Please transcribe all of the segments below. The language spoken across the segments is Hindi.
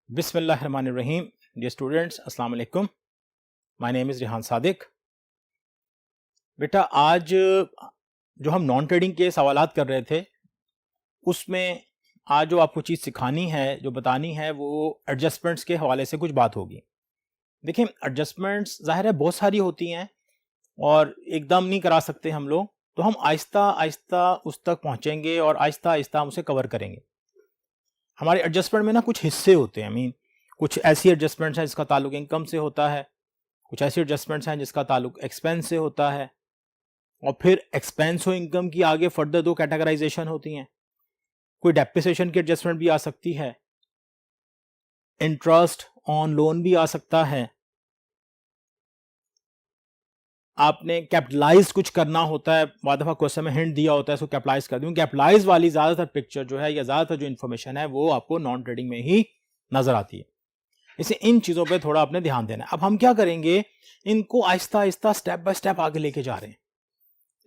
बिस्मिल्लाहिर्रहमानिर्रहीम। डियर स्टूडेंट्स, अस्सलाम वालेकुम। My name is Rihan Sadiq. बेटा, आज जो हम नॉन ट्रेडिंग के सवालात कर रहे थे उसमें आज जो आपको चीज़ सिखानी है, जो बतानी है, वो एडजस्टमेंट्स के हवाले से कुछ बात होगी। देखिए, एडजस्टमेंट्स ज़ाहिर है बहुत सारी होती हैं और एकदम नहीं करा सकते हम लोग, तो हम आहिस्ता आहिस्ता उस तक पहुँचेंगे और आहिस्ता आहिस्ता हम उसे कवर करेंगे। हमारे एडजस्टमेंट में ना कुछ हिस्से होते हैं। कुछ ऐसी एडजस्टमेंट्स हैं जिसका ताल्लुक इनकम से होता है, कुछ ऐसी एडजस्टमेंट्स हैं जिसका ताल्लुक एक्सपेंस से होता है, और फिर एक्सपेंस और इनकम की आगे फर्दर दो कैटेगराइजेशन होती हैं। कोई डेप्रिसिएशन की एडजस्टमेंट भी आ सकती है, इंटरेस्ट ऑन लोन भी आ सकता है, आपने कैपिटलाइज कुछ करना होता है, बहुत दफा क्वेश्चन में हिंट दिया होता है, इसको कैपिटलाइज कर दूं। कैपिटलाइज वाली ज्यादातर पिक्चर जो है या ज्यादातर जो इन्फॉर्मेशन है वो आपको नॉन ट्रेडिंग में ही नजर आती है। इसे इन चीजों पे थोड़ा आपने ध्यान देना है। अब हम क्या करेंगे, इनको Aahista Aahista step by step आगे लेके जा रहे हैं,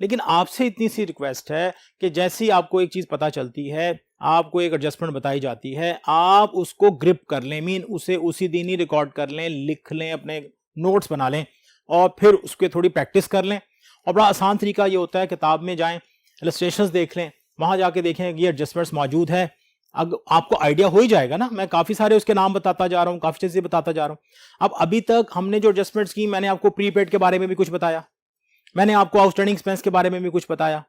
लेकिन आपसे इतनी सी रिक्वेस्ट है कि जैसे ही आपको एक चीज पता चलती है, आपको एक एडजस्टमेंट बताई जाती है, आप उसको ग्रिप कर लें, उसे उसी दिन ही रिकॉर्ड कर लें, लिख लें, अपने नोट्स बना लें और फिर उसके थोड़ी प्रैक्टिस कर लें। और बड़ा आसान तरीका ये होता है, किताब में जाएं, इलस्ट्रेशंस देख लें, वहां जाके देखें ये एडजस्टमेंट्स मौजूद है। अब आपको आइडिया हो ही जाएगा ना। मैं काफी सारे उसके नाम बताता जा रहा हूँ, काफी चीजें बताता जा रहा हूँ। अब अभी तक हमने जो एडजस्टमेंट्स की, मैंने आपको प्रीपेड के बारे में भी कुछ बताया, मैंने आपको आउटस्टैंडिंग एक्सपेंस के बारे में भी कुछ बताया,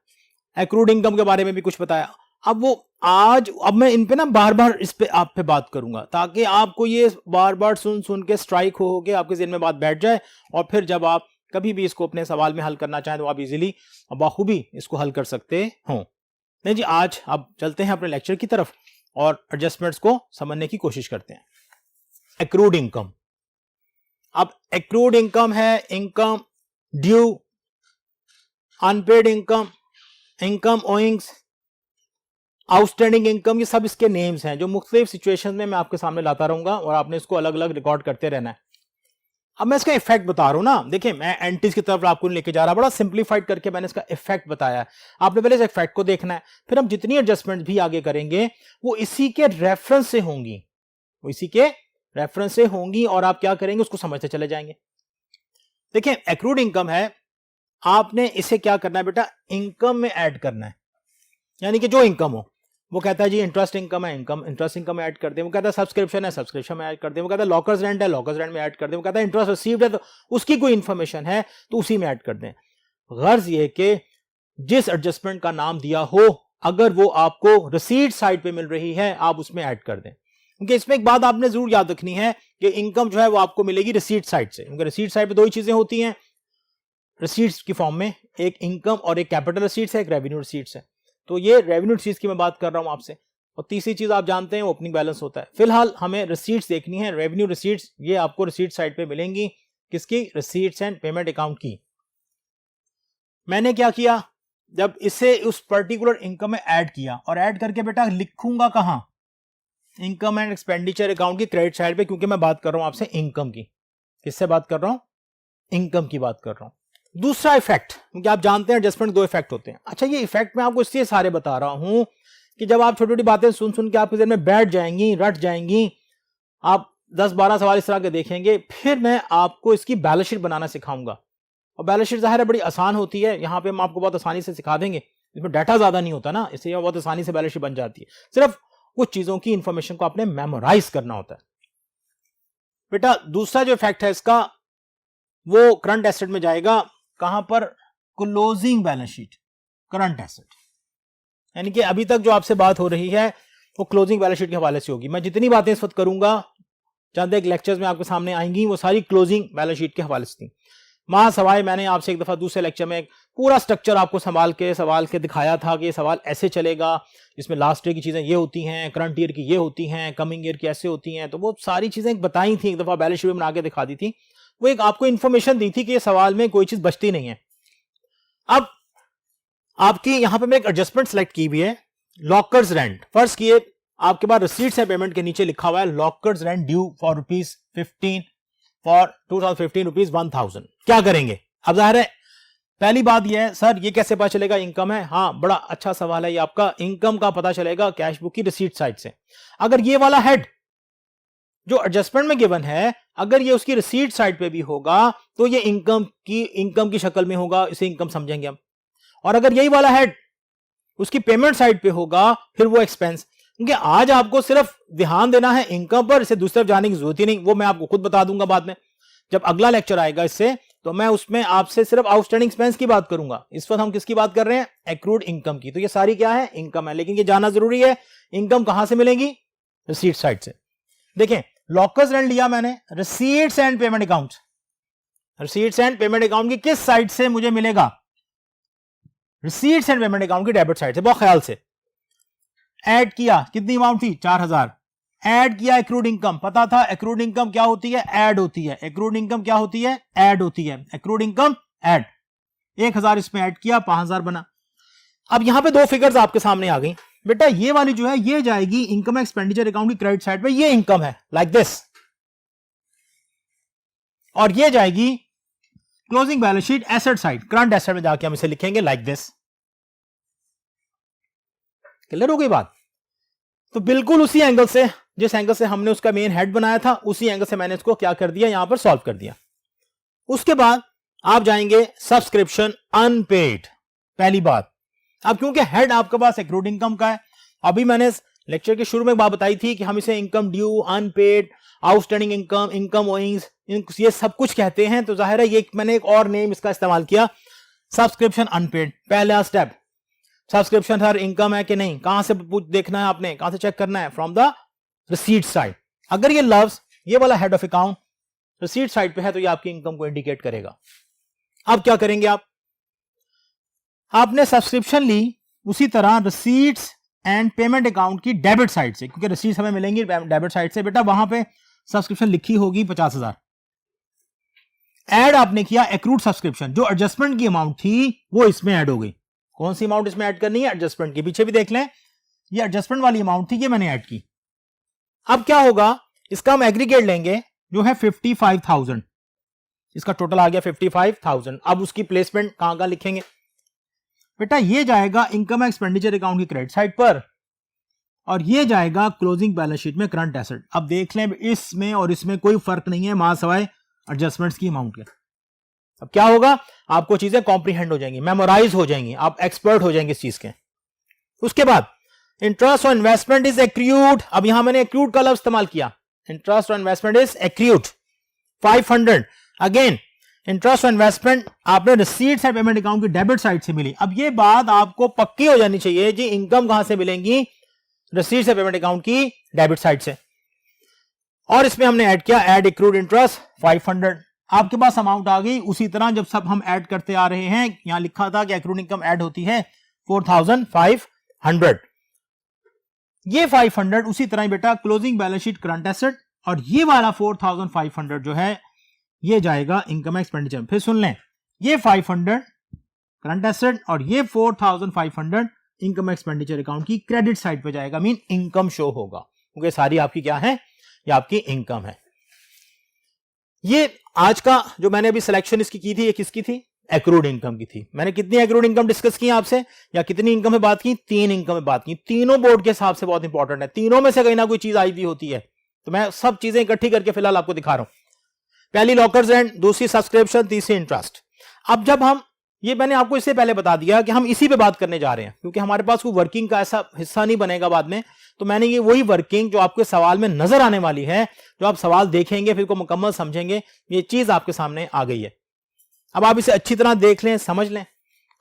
एक्रूड इनकम के बारे में भी कुछ बताया। अब मैं इन पे ना बार बार इस पे आप पे बात करूंगा, ताकि आपको ये बार बार सुन सुन के स्ट्राइक हो के आपके ज़हन में बात बैठ जाए, और फिर जब आप कभी भी इसको अपने सवाल में हल करना चाहें तो आप इजीली और बाखूबी इसको हल कर सकते हो। नहीं जी, आज अब चलते हैं अपने लेक्चर की तरफ और एडजस्टमेंट्स को समझने की कोशिश करते हैं। Accrued income. अब एक्रूड इनकम है income due, unpaid income, income owings, outstanding income, ये सब इसके नेम्स हैं जो मुख्तलिफ सिचुएशन में मैं आपके सामने लाता रहूंगा और आपने इसको अलग अलग रिकॉर्ड करते रहना है। अब मैं इसका इफेक्ट बता रहा हूं ना, देखिए मैं एंटीज की तरफ आपको लेके जा रहा, बड़ा सिंप्लीफाइड करके मैंने इसका इफेक्ट बताया है। आपने पहले इस इफेक्ट को देखना है, फिर हम जितनी एडजस्टमेंट भी आगे करेंगे वो इसी के रेफरेंस से होंगी, वो इसी के रेफरेंस से होंगी, और आप क्या करेंगे उसको समझते चले जाएंगे। देखिए, एक्रूड इनकम है, आपने इसे क्या करना है बेटा, इनकम में ऐड करना है। यानी कि जो इनकम हो, वो कहता है जी इंटरेस्ट इनकम है, इनकम इंटरेस्ट इनकम में ऐड कर दें। वो कहता है सब्सक्रिप्शन है, सब्सक्रिप्शन में ऐड कर दें। वो कहता है लॉकर्स रेंट है, लॉकर्स रेंट में ऐड कर दें। वो कहता है इंटरेस्ट रिसीव्ड है, तो उसकी कोई इंफॉर्मेशन है तो उसी में ऐड कर दें। गर्ज ये कि जिस एडजस्टमेंट का नाम दिया हो, अगर वो आपको रिसीट साइड पे मिल रही है, आप उसमें ऐड कर दें। क्योंकि इसमें एक बात आपने जरूर याद रखनी है कि इनकम जो है वो आपको मिलेगी रिसीट साइड से, क्योंकि रिसीट साइड पे दो ही चीजें होती हैं रिसीट्स की फॉर्म में, एक इनकम और एक कैपिटल रिसीट्स है, एक रेवेन्यू रिसीट्स है। तो ये रेवेन्यू रिसीट्स की मैं बात कर रहा हूं आपसे। और तीसरी चीज आप जानते हैं ओपनिंग बैलेंस होता है। फिलहाल हमें रिसीट्स देखनी है, रेवेन्यू रिसीट्स, ये आपको रिसीट साइड पे मिलेंगी। किसकी? रिसीट्स एंड पेमेंट अकाउंट की। मैंने क्या किया, जब इसे उस पर्टिकुलर इनकम में ऐड किया, और ऐड करके बेटा लिखूंगा कहां, इनकम एंड एक्सपेंडिचर अकाउंट की क्रेडिट साइड पे, क्योंकि मैं बात कर रहा हूं आपसे इनकम की। किससे बात कर रहा हूं? इनकम की बात कर रहा हूं। दूसरा इफेक्ट, क्योंकि आप जानते हैं एडजस्टमेंट दो इफेक्ट होते हैं। अच्छा, ये इफेक्ट मैं आपको इसलिए सारे बता रहा हूं कि जब आप छोटी छोटी बातें सुन सुन के आपके ज़हन में बैठ जाएंगी, रट जाएंगी, आप 10-12 सवाल इस तरह के देखेंगे, फिर मैं आपको इसकी बैलेंस शीट बनाना सिखाऊंगा। और बैलेंस शीट ज़ाहिर है बड़ी आसान होती है, यहाँ पे हम आपको बहुत आसानी से सिखा देंगे। इसमें डाटा ज्यादा नहीं होता ना, इसलिए बहुत आसानी से बैलेंस शीट बन जाती है। सिर्फ कुछ चीजों की इंफॉर्मेशन को आपने मेमोराइज करना होता है। बेटा, दूसरा जो इफेक्ट है इसका, वो करंट एसेट में जाएगा। कहां पर? Closing balance sheet, current asset. यानी कि अभी तक जो आपसे बात हो रही है वो क्लोजिंग बैलेंस शीट के हवाले से होगी। मैं जितनी बातें इस वक्त करूंगा, चंद एक लेक्चर्स में आपके सामने आएंगी, वो सारी क्लोजिंग बैलेंस शीट के हवाले से थी। वहां सवाए मैंने आपसे एक दफा दूसरे लेक्चर में एक पूरा स्ट्रक्चर आपको संभाल के सवाल के दिखाया था कि ये सवाल ऐसे चलेगा, इसमें लास्ट ईयर की चीजें ये होती हैं, करंट ईयर की ये होती हैं, कमिंग ईयर की ऐसे होती हैं। तो वो सारी चीजें बताई थी, एक दफा बैलेंस शीट बना के दिखा दी थी। वो एक आपको इंफॉर्मेशन दी थी कि ये सवाल में कोई चीज बचती नहीं है। अब आपकी यहां पे मैं एक एडजस्टमेंट सेलेक्ट की हुई है, लॉकर्स रेंट। फर्स्ट किए आपके पास रिसीट्स है, पेमेंट के नीचे लिखा हुआ है lockers rent due for ₹15 for 2015 ₹1000। क्या करेंगे? अब जाहिर है पहली बात यह है, सर ये कैसे पता चलेगा इनकम है? हाँ, बड़ा अच्छा सवाल है ये आपका। इनकम का पता चलेगा कैश बुक की रिसीट साइड से। अगर ये वाला हेड जो एडजस्टमेंट में गिवन है, अगर ये उसकी रिसीट साइड पे भी होगा तो ये इनकम की शक्ल में होगा, इसे इनकम समझेंगे हम। और अगर यही वाला हेड उसकी पेमेंट साइड पे होगा फिर वो एक्सपेंस। क्योंकि आज आपको सिर्फ ध्यान देना है इनकम पर, इसे दूसरी तरफ जाने की जरूरत ही नहीं, वो मैं आपको खुद बता दूंगा बाद में जब अगला लेक्चर आएगा इससे, तो मैं उसमें आपसे सिर्फ आउटस्टैंडिंग एक्सपेंस की बात करूंगा। इस वक्त हम किसकी बात कर रहे हैं? एक्रूड इनकम की। तो ये सारी क्या है? इनकम है। लेकिन ये जानना जरूरी है इनकम कहां से मिलेगी? रिसीट साइड से। देखें, लॉकर्स रेंट लिया मैंने, receipts and payment account, receipts and payment account की किस साइड से मुझे मिलेगा? रिसीट्स एंड पेमेंट अकाउंट की डेबिट साइड से। बहुत ख्याल से ऐड किया, कितनी अमाउंट थी? 4000। ऐड किया एक्रूड इनकम, पता था एक्रूड इनकम क्या होती है? ऐड होती है। एक्रूड इनकम क्या होती है? ऐड होती है। Accrued income add. 1000 इसमें ऐड किया, 5000 बना। अब यहां पे दो फिगर्स आपके सामने आ गई। बेटा ये वाली जो है ये जाएगी इनकम एक्सपेंडिचर अकाउंट की क्रेडिट साइड पे, ये इनकम है लाइक दिस, और ये जाएगी closing balance sheet asset side, current asset में जाके हम इसे लिखेंगे लाइक दिस। क्लियर हो गई बात? तो बिल्कुल उसी एंगल से, जिस एंगल से हमने उसका मेन हेड बनाया था, उसी एंगल से मैंने इसको क्या कर दिया, यहां पर सॉल्व कर दिया। उसके बाद आप जाएंगे सब्सक्रिप्शन अनपेड, पहली बात। अब क्योंकि हेड आपके पास एक्रूड इनकम का है, अभी मैंने लेक्चर के शुरू में एक बात बताई थी कि हम इसे income due, unpaid, outstanding income, income owings, ये सब कुछ कहते हैं। तो जाहिर है ये मैंने एक और नेम इसका इस्तेमाल किया, सब्सक्रिप्शन अनपेड। पहला स्टेप, सब्सक्रिप्शन हर इनकम है कि नहीं, कहां से देखना है आपने, कहां से चेक करना है? From the receipt side. अगर ये लफ्ज, ये वाला head of account receipt side पे है तो ये आपकी इनकम को इंडिकेट करेगा। अब क्या करेंगे आप? आपने सब्सक्रिप्शन ली, उसी तरह रिसीट्स एंड पेमेंट अकाउंट की डेबिट साइड से, क्योंकि रिसीट्स हमें मिलेंगी डेबिट साइड से। बेटा वहां पे सब्सक्रिप्शन लिखी होगी 50,000। ऐड आपने किया एक्रूड सब्सक्रिप्शन, जो एडजस्टमेंट की अमाउंट थी वो इसमें ऐड हो गई। कौन सी अमाउंट इसमें ऐड करनी है? एडजस्टमेंट की। पीछे भी देख लें, ये एडजस्टमेंट वाली अमाउंट थी, ये मैंने ऐड की। अब क्या होगा, इसका हम एग्रीगेट लेंगे जो है 55,000, इसका टोटल आ गया 55,000। अब उसकी प्लेसमेंट कहां कहां लिखेंगे? बेटा ये जाएगा इनकम एक्सपेंडिचर अकाउंट की क्रेडिट साइड पर, और ये जाएगा क्लोजिंग बैलेंस शीट में करंट एसेट। अब देख लें, इसमें और इसमें कोई फर्क नहीं है, मां सवाए एडजस्टमेंट्स की अमाउंट के। अब क्या होगा, आपको चीजें कॉम्प्रीहेंड हो जाएंगी, मेमोराइज हो जाएंगी, आप एक्सपर्ट हो जाएंगे इस चीज के। उसके बाद interest on investment is accrued. अब यहां मैंने एक्रूड का लफ्ज इस्तेमाल किया, interest on investment is accrued 500। Again interest on investment आपने रिसीट्स एंड पेमेंट अकाउंट की डेबिट साइड से मिली। अब ये बात आपको पक्की हो जानी चाहिए जी, इनकम कहां से मिलेंगी? रिसीट्स एंड पेमेंट अकाउंट की डेबिट साइड से। और इसमें हमने ऐड किया, ऐड एक्रूड इंटरेस्ट 500। आपके पास अमाउंट आ गई। उसी तरह जब सब हम ऐड करते आ रहे हैं, यहां लिखा था कि एक्रूड इनकम ऐड होती है 4,500। ये 500 उसी तरह ही बेटा closing balance sheet current asset, और ये वाला 4,500 जो है ये जाएगा इनकम एक्सपेंडिचर। फिर सुन लें, ये 500 करंट एसेट और ये 4,500 इनकम एक्सपेंडिचर अकाउंट की क्रेडिट साइड पे जाएगा, मीन इनकम शो होगा, क्योंकि सारी आपकी क्या है? ये आपकी इनकम है। ये आज का जो मैंने अभी सिलेक्शन इसकी की थी, ये किसकी थी? एक्रूड इनकम की थी। मैंने कितनी एक्रूड इनकम डिस्कस की आपसे, या कितनी इनकम में बात की? 3 इनकम में बात की। तीनों बोर्ड के हिसाब से बहुत इंपॉर्टेंट है, तीनों में से कहीं ना कोई चीज आई भी होती है, तो मैं सब चीजें इकट्ठी करके फिलहाल आपको दिखा रहा हूं। पहली लॉकर्स रेंट, दूसरी सब्सक्रिप्शन, तीसरी इंटरेस्ट। अब जब हम, ये मैंने आपको इससे पहले बता दिया कि हम इसी पे बात करने जा रहे हैं, क्योंकि हमारे पास कोई वर्किंग का ऐसा हिस्सा नहीं बनेगा बाद में, तो मैंने ये वही वर्किंग जो आपके सवाल में नजर आने वाली है, जो आप सवाल देखेंगे फिर को मुकम्मल समझेंगे, ये चीज आपके सामने आ गई है। अब आप इसे अच्छी तरह देख लें, समझ लें।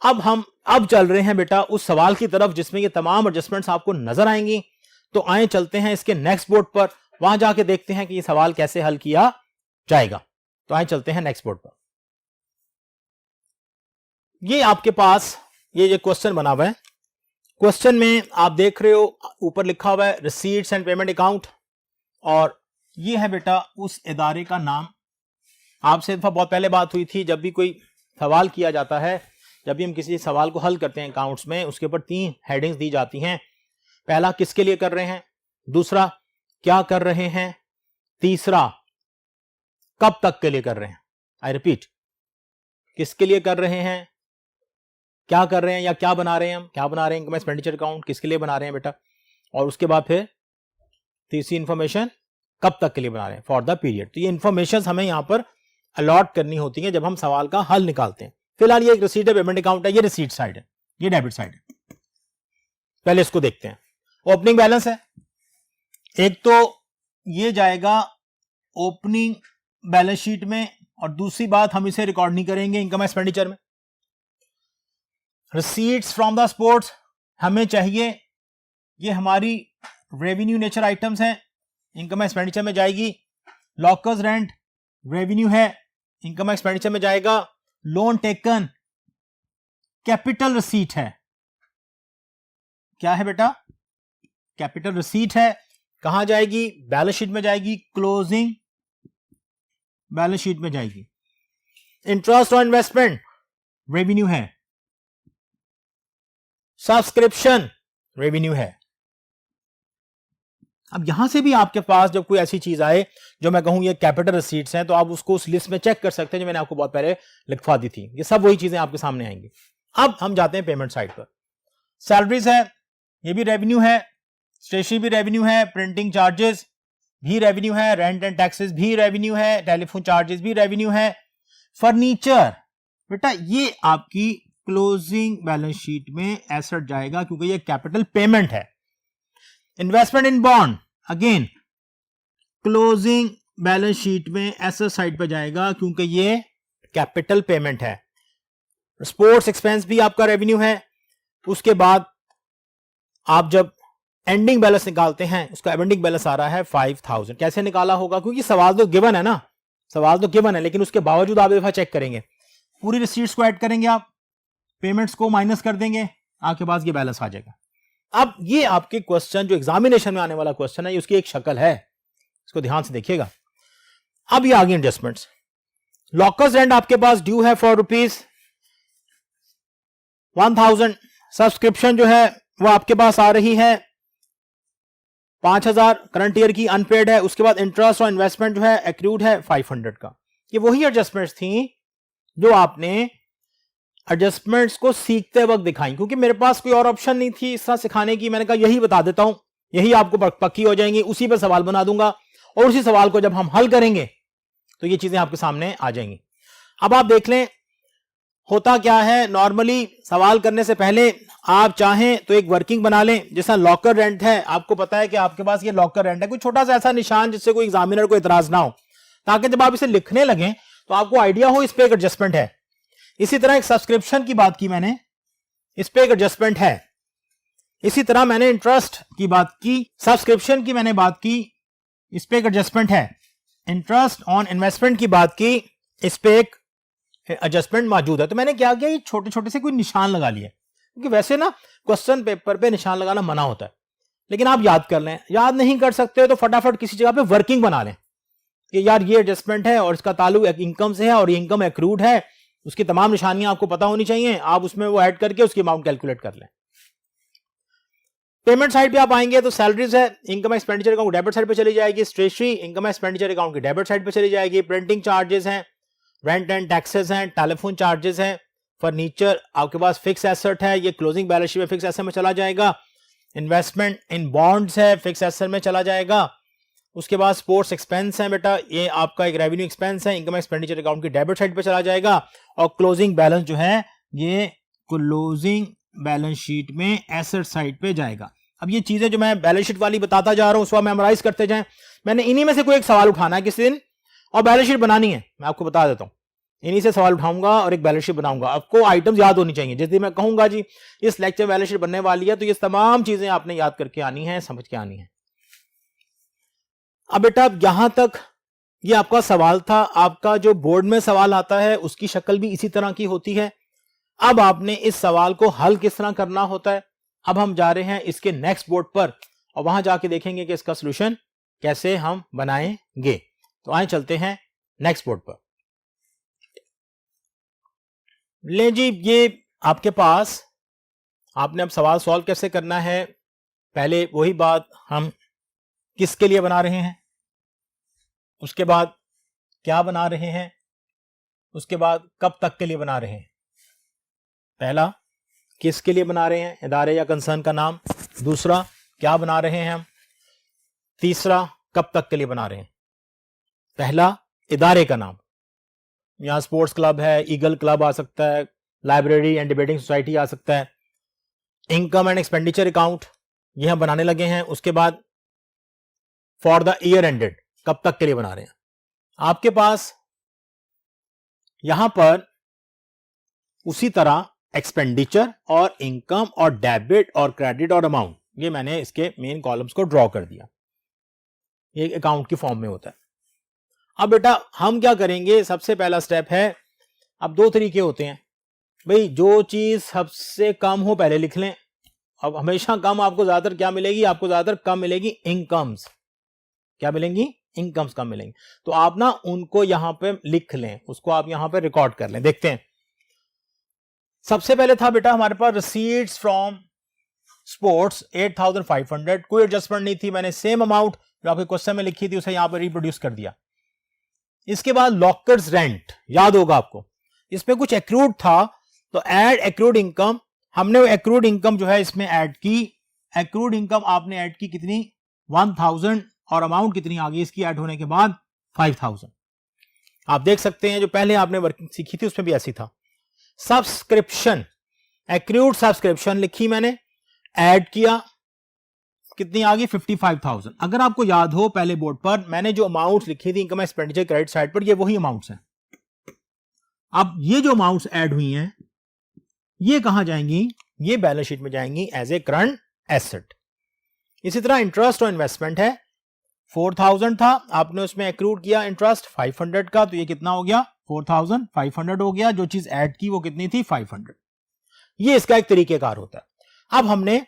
अब हम चल रहे हैं बेटा उस सवाल की तरफ जिसमें ये तमाम एडजस्टमेंट्स आपको नजर आएंगी। तो आए चलते हैं इसके नेक्स्ट बोर्ड पर, वहां जाके देखते हैं कि ये सवाल कैसे हल किया जाएगा। तो आए चलते हैं नेक्स्ट बोर्ड पर। ये आपके पास ये क्वेश्चन बना हुआ है। क्वेश्चन में आप देख रहे हो ऊपर लिखा हुआ है रिसीट्स एंड पेमेंट अकाउंट, और ये है बेटा उस इदारे का नाम। आपसे बहुत पहले बात हुई थी, जब भी कोई सवाल किया जाता है, जब भी हम किसी सवाल को हल करते हैं अकाउंट्स में, उसके ऊपर 3 हेडिंग्स दी जाती हैं। पहला किसके लिए कर रहे हैं, दूसरा क्या कर रहे हैं, तीसरा कब तक के लिए कर रहे हैं। आई रिपीट, किसके लिए कर रहे हैं, क्या कर रहे हैं या क्या बना रहे हैं, हम क्या बना रहे हैं, इनकम एक्सपेंडिचर अकाउंट किसके लिए बना रहे हैं बेटा, और उसके बाद फिर तीसरी इंफॉर्मेशन कब तक के लिए बना रहे हैं, फॉर द पीरियड। तो ये इंफॉर्मेशन हमें यहां पर अलॉट करनी होती है जब हम सवाल का हल निकालते हैं। फिलहाल ये एक रिसीट है, पेमेंट अकाउंट है, ये रिसीट साइड है, ये डेबिट साइड है। पहले इसको देखते हैं। ओपनिंग बैलेंस है, एक तो ये जाएगा ओपनिंग बैलेंस शीट में, और दूसरी बात हम इसे रिकॉर्ड नहीं करेंगे इनकम एक्सपेंडिचर में। रिसीट्स फ्रॉम द स्पोर्ट्स हमें चाहिए, ये हमारी रेवेन्यू नेचर आइटम्स हैं, इनकम एक्सपेंडिचर में जाएगी। लॉकर्स रेंट रेवेन्यू है, इनकम एक्सपेंडिचर में जाएगा। लोन टेकन कैपिटल रिसीट है, क्या है बेटा, कैपिटल रिसीट है। कहां जाएगी, बैलेंस शीट में जाएगी, क्लोजिंग बैलेंस शीट में जाएगी। इंटरेस्ट ऑन इन्वेस्टमेंट रेवेन्यू है, सब्सक्रिप्शन रेवेन्यू है। अब यहां से भी आपके पास जब कोई ऐसी चीज आए जो मैं कहूं ये कैपिटल रिसीट्स हैं, तो आप उसको उस लिस्ट में चेक कर सकते हैं जो मैंने आपको बहुत पहले लिखवा दी थी। ये सब वही चीजें आपके सामने आएंगी। अब हम जाते हैं पेमेंट साइड पर। सैलरीज है, ये भी रेवेन्यू है, स्टेशनरी भी रेवेन्यू है, प्रिंटिंग चार्जेस भी रेवेन्यू है, रेंट एंड टैक्सेस भी रेवेन्यू है, टेलीफोन चार्जेस भी रेवेन्यू है। फर्नीचर बेटा ये आपकी क्लोजिंग बैलेंस शीट में एसेट जाएगा क्योंकि ये कैपिटल पेमेंट है। Investment in bond again closing balance sheet में एसेट साइड पे जाएगा क्योंकि ये कैपिटल पेमेंट है। स्पोर्ट्स एक्सपेंस भी आपका रेवेन्यू है। उसके बाद आप जब एंडिंग बैलेंस निकालते हैं, उसका एंडिंग बैलेंस आ रहा है 5000। कैसे निकाला होगा, क्योंकि सवाल तो गिवन है ना, सवाल तो गिवन है, लेकिन उसके बावजूद आप एक दफा चेक करेंगे, पूरी रिसीट्स को ऐड करेंगे, आप पेमेंट्स को माइनस कर देंगे, आपके पास ये बैलेंस आ जाएगा। अब ये आपके क्वेश्चन जो एग्जामिनेशन में आने वाला क्वेश्चन है, उसकी एक शक्ल है, इसको ध्यान से देखिएगा। अब ये आगे एडजस्टमेंट्स। लॉकर्स रेंट आपके पास ड्यू है फॉर ₹1000। सब्सक्रिप्शन जो है वो आपके पास आ रही है 5000 करंट ईयर की, अनपेड है। उसके बाद इंटरेस्ट और इन्वेस्टमेंट जो है एक्रूड है 500 का। ये वही एडजस्टमेंट्स थी जो आपने एडजस्टमेंट्स को सीखते वक्त दिखाई, क्योंकि मेरे पास कोई और ऑप्शन नहीं थी इस तरह सिखाने की। मैंने कहा यही बता देता हूं, यही आपको पक्की हो जाएंगी, उसी पर सवाल बना दूंगा और उसी सवाल को जब हम हल करेंगे तो ये चीजें आपके सामने आ जाएंगी। अब आप देख लें होता क्या है। नॉर्मली सवाल करने से पहले आप चाहें तो एक वर्किंग बना लें, जैसा लॉकर रेंट है, आपको पता है कि आपके पास ये लॉकर रेंट है, कोई छोटा सा ऐसा निशान जिससे कोई एग्जामिनर को इतराज ना हो, ताकि जब आप इसे लिखने लगें तो आपको आइडिया हो इस पे एक एडजस्टमेंट है। इसी तरह एक सब्सक्रिप्शन की बात की मैंने, इस पे एक एडजस्टमेंट है। इसी तरह मैंने इंटरेस्ट की बात की, सब्सक्रिप्शन की मैंने बात की, इस पे एक एडजस्टमेंट है। इंटरेस्ट ऑन इन्वेस्टमेंट की बात की, इस पे एक एडजस्टमेंट मौजूद है। तो मैंने क्या किया, ये छोटे छोटे से कोई निशान लगा लिए, क्योंकि वैसे ना क्वेश्चन पेपर पे निशान लगाना मना होता है, लेकिन आप याद कर लें। याद नहीं कर सकते तो फटाफट किसी जगह पे वर्किंग बना लें कि यार ये एडजस्टमेंट है और इसका ताल्लुक इनकम से है और ये इनकम एक्रूड है, उसकी तमाम निशानियां आपको पता होनी चाहिए। आप उसमें वो ऐड करके उसकी अमाउंट कैलकुलेट कर लें। पेमेंट साइड पे आप आएंगे तो सैलरीज है, income expenditure account debit side पे चली जाएगी। स्टेशनरी इनकम एक्सपेंडिचर अकाउंट की डेबिट साइड पे चली जाएगी। प्रिंटिंग चार्जेस हैं, रेंट एंड टैक्सेस हैं, टेलीफोन चार्जेस हैं। फर्नीचर आपके पास फिक्स एसेट है, ये क्लोजिंग बैलेंस शीट में फिक्स एसेट में चला जाएगा। इन्वेस्टमेंट इन बॉन्ड्स है, फिक्स एसेट में चला जाएगा। उसके बाद स्पोर्ट्स एक्सपेंस है बेटा, ये आपका एक रेवेन्यू एक्सपेंस है, इनकम एक्सपेंडिचर अकाउंट की डेबिट साइड पे चला जाएगा। और क्लोजिंग बैलेंस जो है ये क्लोजिंग बैलेंस शीट में एसेट साइड पे जाएगा। अब ये चीजें जो मैं बैलेंस शीट वाली बताता जा रहा हूं उसको मेमोराइज करते जाएं। मैंने इन्हीं में से कोई एक सवाल उठाना है किसी दिन और बैलेंस शीट बनानी है, मैं आपको बता देता हूं। इन्हीं से सवाल उठाऊंगा और एक बैलेंस शीट बनाऊंगा। आपको आइटम्स याद होनी चाहिए। जिस दिन मैं कहूंगा जी इस लेक्चर में बैलेंस शीट बनने वाली है, तो ये तमाम चीजें आपने याद करके आनी है, समझ के आनी है। अब बेटा यहां तक ये आपका सवाल था। आपका जो बोर्ड में सवाल आता है उसकी शक्ल भी इसी तरह की होती है। अब आपने इस सवाल को हल किस तरह करना होता है, अब हम जा रहे हैं इसके नेक्स्ट बोर्ड पर और वहां जाके देखेंगे कि इसका सोल्यूशन कैसे हम बनाएंगे। तो आए चलते हैं नेक्स्ट बोर्ड पर। ले जी, ये आपके पास आपने अब सवाल सॉल्व कैसे करना है। पहले वही बात, हम किसके लिए बना रहे हैं, उसके बाद क्या बना रहे हैं, उसके बाद कब तक के लिए बना रहे हैं। पहला किसके लिए बना रहे हैं, इदारे या कंसर्न का नाम। दूसरा क्या बना रहे हैं हम। तीसरा कब तक के लिए बना रहे हैं? पहला, इदारे का नाम, यहां स्पोर्ट्स क्लब है, ईगल क्लब आ सकता है, लाइब्रेरी एंड डिबेटिंग सोसाइटी आ सकता है। इनकम एंड एक्सपेंडिचर अकाउंट ये हम बनाने लगे हैं। उसके बाद फॉर द ईयर एंडेड, कब तक के लिए बना रहे हैं? आपके पास यहां पर उसी तरह एक्सपेंडिचर और इनकम और डेबिट और क्रेडिट और अमाउंट, ये मैंने इसके मेन कॉलम्स को ड्रॉ कर दिया, ये अकाउंट की फॉर्म में होता है। अब बेटा हम क्या करेंगे, सबसे पहला स्टेप है, अब दो तरीके होते हैं भाई, जो चीज सबसे कम हो पहले लिख लें। अब हमेशा कम आपको ज्यादातर क्या मिलेगी? आपको ज्यादातर कम मिलेगी इनकम्स। क्या मिलेंगी? इनकम्स कम मिलेंगी। तो आप ना उनको यहां पे लिख लें, उसको आप यहां पे रिकॉर्ड कर लें। देखते हैं, सबसे पहले था बेटा हमारे पास रिसीट्स फ्रॉम स्पोर्ट्स 8500, कोई एडजस्टमेंट नहीं थी, मैंने सेम अमाउंट जो आपके क्वेश्चन में लिखी थी उसे यहां पर रिप्रोड्यूस कर दिया। इसके बाद लॉकर्स रेंट, याद होगा आपको, इसमें कुछ एक्रूड था, तो ऐड एक्रूड इनकम, हमने वो एक्रूड इनकम जो है इसमें ऐड की। एक्रूड इनकम आपने ऐड की कितनी? 1000, और अमाउंट कितनी आ गई इसकी ऐड होने के बाद? 5000। आप देख सकते हैं जो पहले आपने वर्किंग सीखी थी उसमें भी ऐसी था। सब्सक्रिप्शन, एक्रूड सब्सक्रिप्शन लिखी मैंने, ऐड किया, कितनी आ गई? 55,000। अगर आपको याद हो पहले बोर्ड पर मैंने जो अमाउंट्स लिखी थी इनकम एक्सपेंडिचर क्रेडिट साइड पर, ये वही अमाउंट्स हैं। अब ये जो अमाउंट्स ऐड हुई हैं ये कहां जाएंगी? ये बैलेंस शीट में जाएंगी एज ए करंट एसेट। इसी तरह इंटरेस्ट और इन्वेस्टमेंट है, 4000 था, आपने उसमें एक्रूड किया इंटरेस्ट 500 का, तो ये कितना हो गया? 4500 हो गया। जो चीज ऐड की वो कितनी थी? 500। ये इसका एक तरीकेकार होता है। अब हमने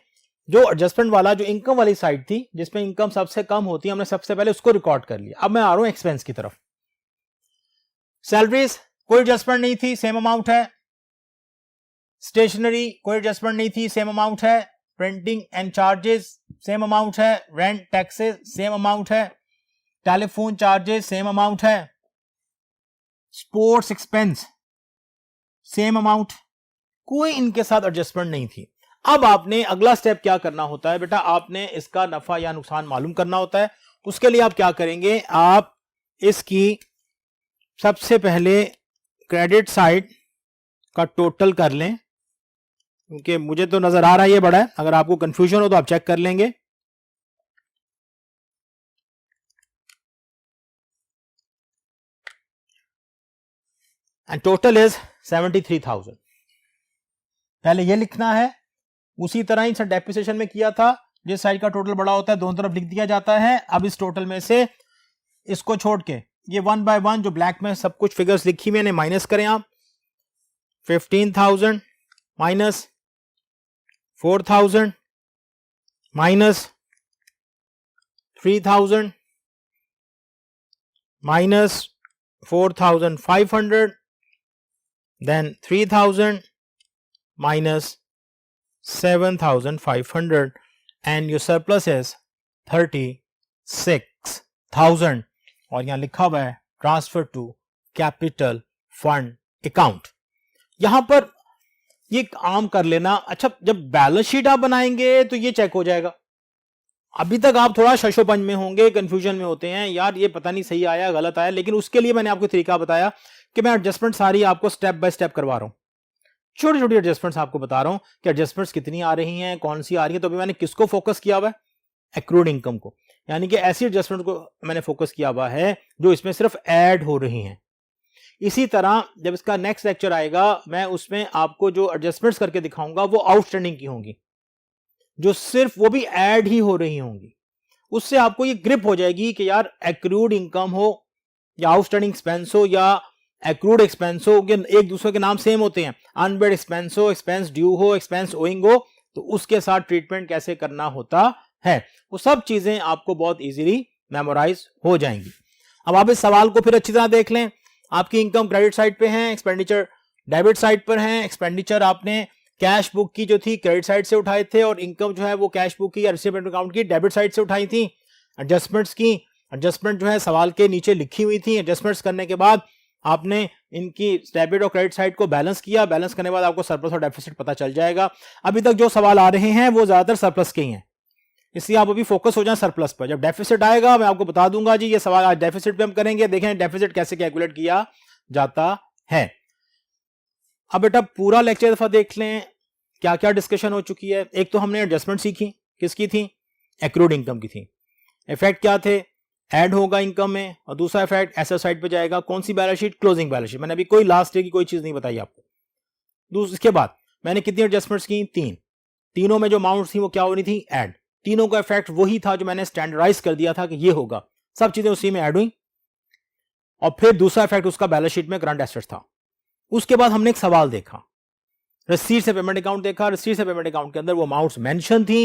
जो एडजस्टमेंट वाला, जो इनकम वाली साइड थी जिसमें इनकम सबसे कम होती है, हमने सबसे पहले उसको रिकॉर्ड कर लिया। अब मैं आ रहा हूं एक्सपेंस की तरफ। सैलरीज कोई एडजस्टमेंट नहीं थी, सेम अमाउंट है। स्टेशनरी कोई एडजस्टमेंट नहीं थी, सेम अमाउंट है। Printing and charges same amount है। रेंट टैक्सेस सेम अमाउंट है। टेलीफोन चार्जेस सेम अमाउंट है। स्पोर्ट्स एक्सपेंस सेम अमाउंट, कोई इनके साथ एडजस्टमेंट नहीं थी। अब आपने अगला स्टेप क्या करना होता है बेटा, आपने इसका नफा या नुकसान मालूम करना होता है। उसके लिए आप क्या करेंगे, आप इसकी सबसे पहले क्रेडिट साइड का टोटल कर लें, क्योंकि मुझे तो नजर आ रहा है ये बड़ा है, अगर आपको कंफ्यूजन हो तो आप चेक कर लेंगे। And total is 73,000। पहले ये लिखना है, उसी तरह ही डेप्रिसिएशन में किया था, जिस साइड का टोटल बड़ा होता है दोनों तरफ लिख दिया जाता है। अब इस टोटल में से इसको छोड़ के ये 1 बाय 1 जो ब्लैक में सब कुछ फिगर्स लिखी मैंने माइनस करें आप। 15,000 minus 4,000 minus 3,000 minus 4,500, then 3,000 minus 7,500, and your surplus is 36,000। और यहां लिखा हुआ है transfer to capital fund account. यहां पर ये आम कर लेना। अच्छा, जब बैलेंस शीट आप बनाएंगे तो ये चेक हो जाएगा। अभी तक आप थोड़ा शशोपंज में होंगे, कंफ्यूजन में होते हैं, यार ये पता नहीं सही आया गलत आया, लेकिन उसके लिए मैंने आपको तरीका बताया कि मैं एडजस्टमेंट सारी आपको स्टेप बाय स्टेप करवा रहा हूं। छोटी छोटी एडजस्टमेंट्स आपको बता रहा हूं कि एडजस्टमेंट्स कितनी आ रही हैं, कौन सी आ रही है। तो अभी मैंने किसको फोकस किया हुआ है? एक्रूड इनकम को, यानी कि ऐसी एडजस्टमेंट को मैंने फोकस किया हुआ है जो इसमें सिर्फ ऐड हो रही हैं। इसी तरह जब इसका नेक्स्ट लेक्चर आएगा मैं उसमें आपको जो एडजस्टमेंट्स करके दिखाऊंगा वो आउटस्टैंडिंग की होंगी, जो सिर्फ वो भी ऐड ही हो रही होंगी। उससे आपको ये ग्रिप हो जाएगी कि यार एक्रूड इनकम हो या आउटस्टैंडिंग एक्सपेंस हो या एक्रूड एक्सपेंस हो, एक दूसरे के नाम सेम होते हैं। अनपेड एक्सपेंस हो, एक्सपेंस ड्यू हो, एक्सपेंस ओइंग हो, तो उसके साथ ट्रीटमेंट कैसे करना होता है, वो सब चीजें आपको बहुत इजीली मेमोराइज हो जाएंगी। अब आप इस सवाल को फिर अच्छी तरह देख लें। आपकी इनकम क्रेडिट साइड पे है, एक्सपेंडिचर डेबिट साइड पर है। एक्सपेंडिचर आपने कैश बुक की जो थी क्रेडिट साइड से उठाए थे, और इनकम जो है वो कैश बुक की या रिसीवेबल अकाउंट की डेबिट साइड से उठाई थी। एडजस्टमेंट्स की, एडजस्टमेंट जो है सवाल के नीचे लिखी हुई थी। एडजस्टमेंट्स करने के बाद आपने इनकी डेबिट और क्रेडिट साइड को बैलेंस किया। बैलेंस करने के बाद आपको सरप्लस और डेफिसिट पता चल जाएगा। अभी तक जो सवाल आ रहे हैं वो ज्यादातर सरप्लस के ही हैं, इसलिए आप अभी फोकस हो जाए सरप्लस पर। जब डेफिसिट आएगा मैं आपको बता दूंगा जी, ये सवाल आज डेफिसिट पे हम करेंगे, देखें डेफिसिट कैसे कैलकुलेट किया जाता है। अब बेटा पूरा लेक्चर दफा देख लें क्या क्या डिस्कशन हो चुकी है। एक तो हमने एडजस्टमेंट सीखी, किसकी थी? एक्रूड इनकम की थी। इफेक्ट क्या थे? ऐड होगा इनकम में, और दूसरा इफेक्ट एसेट साइड पे जाएगा। कौन सी balance sheet? Closing balance sheet. मैंने अभी कोई लास्ट ईयर की कोई चीज नहीं बताई आपको। इसके बाद मैंने कितनी एडजस्टमेंट्स की? 3। तीनों में जो अमाउंट थी वो क्या हो रही थी? ऐड। तीनों का इफेक्ट वही था जो मैंने स्टैंडर्डाइज कर दिया था कि ये होगा, सब चीजें उसी में ऐड हुई। और फिर दूसरा इफेक्ट उसका बैलेंस शीट में करंट एसेट्स था। उसके बाद हमने एक सवाल देखा, रिसीट से पेमेंट अकाउंट देखा। रिसीट से पेमेंट अकाउंट के अंदर वो अमाउंट्स मेंशन थी,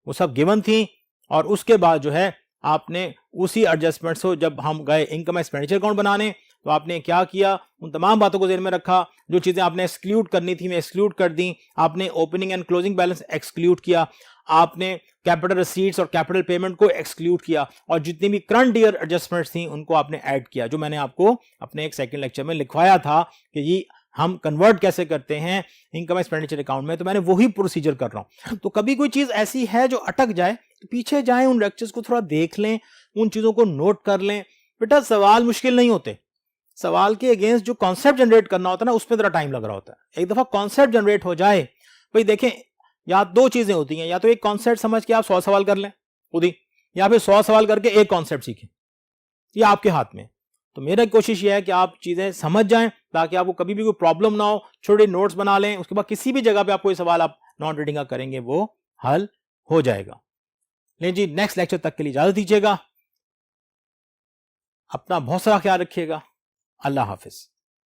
वो सब गिवन थी। और उसके बाद जो है आपने उसी एडजस्टमेंट्स को, जब हम गए इनकम एक्सपेंडिचर अकाउंट बनाने, तो आपने क्या किया? उन तमाम बातों को ध्यान में रखा। जो चीजें आपने एक्सक्लूड करनी थी मैं एक्सक्लूड कर दी। आपने opening and closing balance exclude किया। आपने कैपिटल रिसीट्स और कैपिटल पेमेंट को एक्सक्लूड किया। और जितनी भी करंट ईयर एडजस्टमेंट्स थी उनको आपने ऐड किया, जो मैंने आपको अपने एक सेकंड लेक्चर में लिखवाया था कि ये हम कन्वर्ट कैसे करते हैं इनकम एक्सपेंडिचर अकाउंट में। तो मैंने वही प्रोसीजर कर रहा हूं। तो कभी कोई चीज ऐसी है जो अटक जाए तो पीछे जाएं, उन लेक्चर्स को थोड़ा देख लें, उन चीजों को नोट कर लें। बेटा सवाल मुश्किल नहीं होते, सवाल के अगेंस्ट जो कॉन्सेप्ट जनरेट करना होता है ना, उसमें जरा टाइम लग रहा होता है। एक दफा कॉन्सेप्ट जनरेट हो जाए, भाई देखें, या दो चीजें होती हैं, या तो एक कॉन्सेप्ट समझ के आप 100 सवाल कर लें खुद ही, या फिर 100 सवाल करके एक कॉन्सेप्ट सीखें। ये आपके हाथ में। तो मेरा कोशिश ये है कि आप चीजें समझ जाएं ताकि आपको कभी भी कोई प्रॉब्लम ना हो। छोटे नोट्स बना लें, उसके बाद किसी भी जगह पे आप कोई सवाल आप नॉन रीडिंग का करेंगे वो हल हो जाएगा। लेकिन जी नेक्स्ट लेक्चर तक के लिए इजाजत दीजिएगा। अपना बहुत सारा ख्याल रखिएगा। अल्लाह हाफिज।